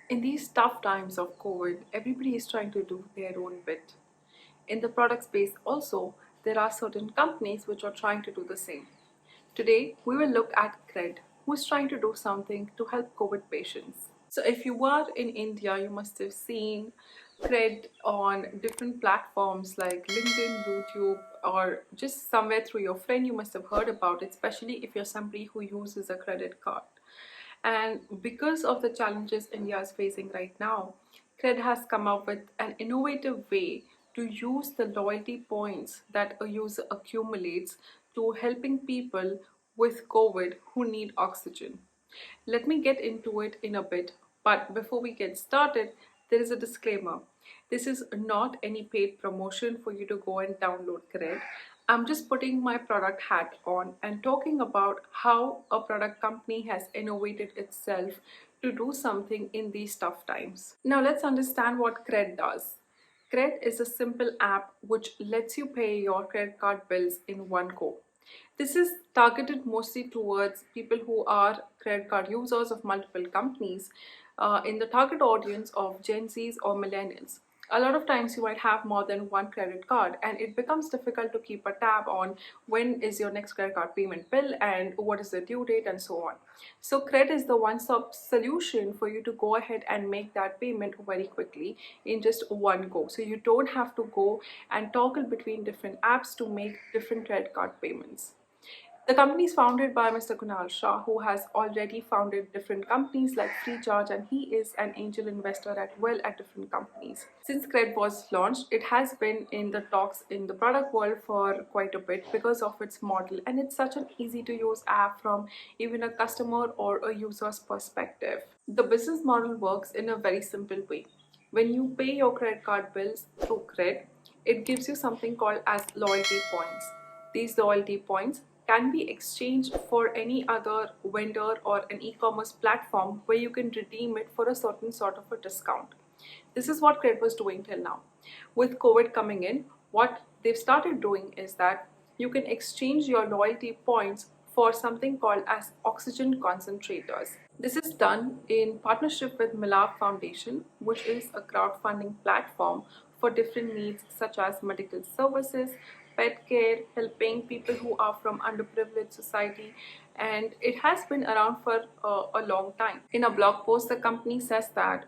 In these tough times of COVID, everybody is trying to do their own bit. In the product space also, there are certain companies which are trying to do the same. Today, we will look at CRED, who is trying to do something to help COVID patients. So if you are in India, you must have seen CRED on different platforms like LinkedIn, YouTube, or just somewhere through your friend you must have heard about it, especially if you're somebody who uses a credit card. And because of the challenges India is facing right now, CRED has come up with an innovative way to use the loyalty points that a user accumulates to helping people with COVID who need oxygen. Let me get into it in a bit, but before we get started, there is a disclaimer. This is not any paid promotion for you to go and download CRED. I'm just putting my product hat on and talking about how a product company has innovated itself to do something in these tough times. Now let's understand what CRED does. CRED is a simple app which lets you pay your credit card bills in one go. This is targeted mostly towards people who are credit card users of multiple companies in the target audience of Gen Zs or millennials. A lot of times you might have more than one credit card and it becomes difficult to keep a tab on when is your next credit card payment bill and what is the due date and so on. So CRED is the one-stop solution for you to go ahead and make that payment very quickly in just one go. So you don't have to go and toggle between different apps to make different credit card payments. The company is founded by Mr. Kunal Shah, who has already founded different companies like Freecharge, and he is an angel investor at different companies. Since CRED was launched, it has been in the talks in the product world for quite a bit because of its model, and it's such an easy to use app from even a customer or a user's perspective. The business model works in a very simple way. When you pay your credit card bills through CRED, it gives you something called as loyalty points. These loyalty points can be exchanged for any other vendor or an e-commerce platform where you can redeem it for a certain sort of a discount. This is what CRED was doing till now. With COVID coming in, what they've started doing is that you can exchange your loyalty points for something called as oxygen concentrators. This is done in partnership with Milab Foundation, which is a crowdfunding platform for different needs such as medical services, pet care, helping people who are from underprivileged society, and it has been around for a long time. In a blog post, the company says that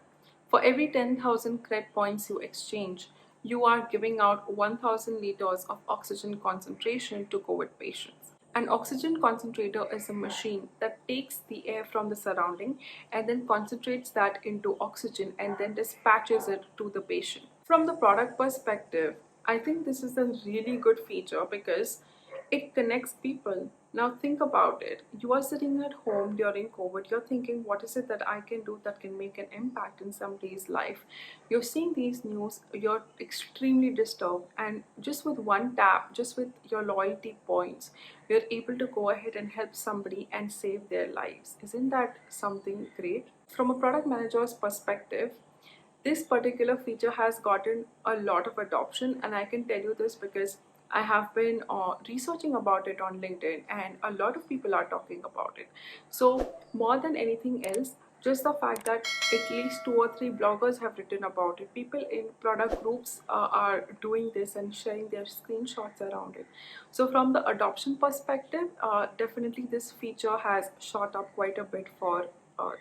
for every 10,000 CRED points you exchange, you are giving out 1,000 liters of oxygen concentration to COVID patients. An oxygen concentrator is a machine that takes the air from the surrounding and then concentrates that into oxygen and then dispatches it to the patient. From the product perspective, I think this is a really good feature because it connects people. Now think about it. You are sitting at home during COVID. You're thinking, what is it that I can do that can make an impact in somebody's life? You're seeing these news, you're extremely disturbed, and just with one tap, just with your loyalty points, you're able to go ahead and help somebody and save their lives. Isn't that something great? From a product manager's perspective, this particular feature has gotten a lot of adoption, and I can tell you this because I have been researching about it on LinkedIn and a lot of people are talking about it. So more than anything else, just the fact that at least 2 or 3 bloggers have written about it, people in product groups are doing this and sharing their screenshots around it. So from the adoption perspective, definitely this feature has shot up quite a bit for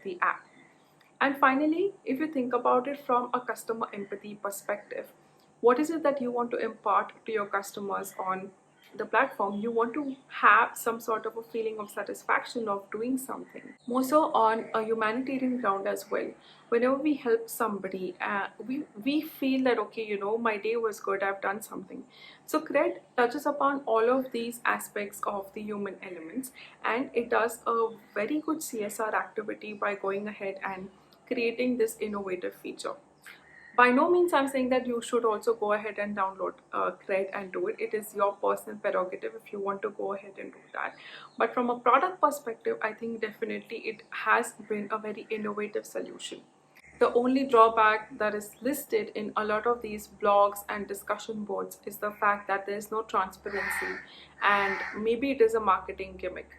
the app. And finally, if you think about it from a customer empathy perspective, what is it that you want to impart to your customers on the platform? You want to have some sort of a feeling of satisfaction of doing something. More so on a humanitarian ground as well. Whenever we help somebody, we feel that, okay, my day was good, I've done something. So CRED touches upon all of these aspects of the human elements, and it does a very good CSR activity by going ahead and creating this innovative feature. By no means I'm saying that you should also go ahead and download CRED and do it. It is your personal prerogative if you want to go ahead and do that. But from a product perspective, I think definitely it has been a very innovative solution. The only drawback that is listed in a lot of these blogs and discussion boards is the fact that there is no transparency, and maybe it is a marketing gimmick.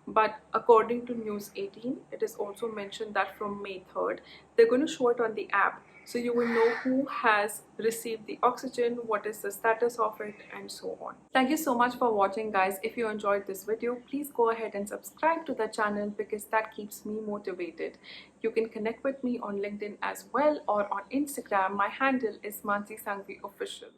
But according to News 18, it is also mentioned that from May 3rd, they're going to show it on the app. So you will know who has received the oxygen, what is the status of it, and so on. Thank you so much for watching, guys. If you enjoyed this video, please go ahead and subscribe to the channel because that keeps me motivated. You can connect with me on LinkedIn as well or on Instagram. My handle is Mansi Sangvi Official.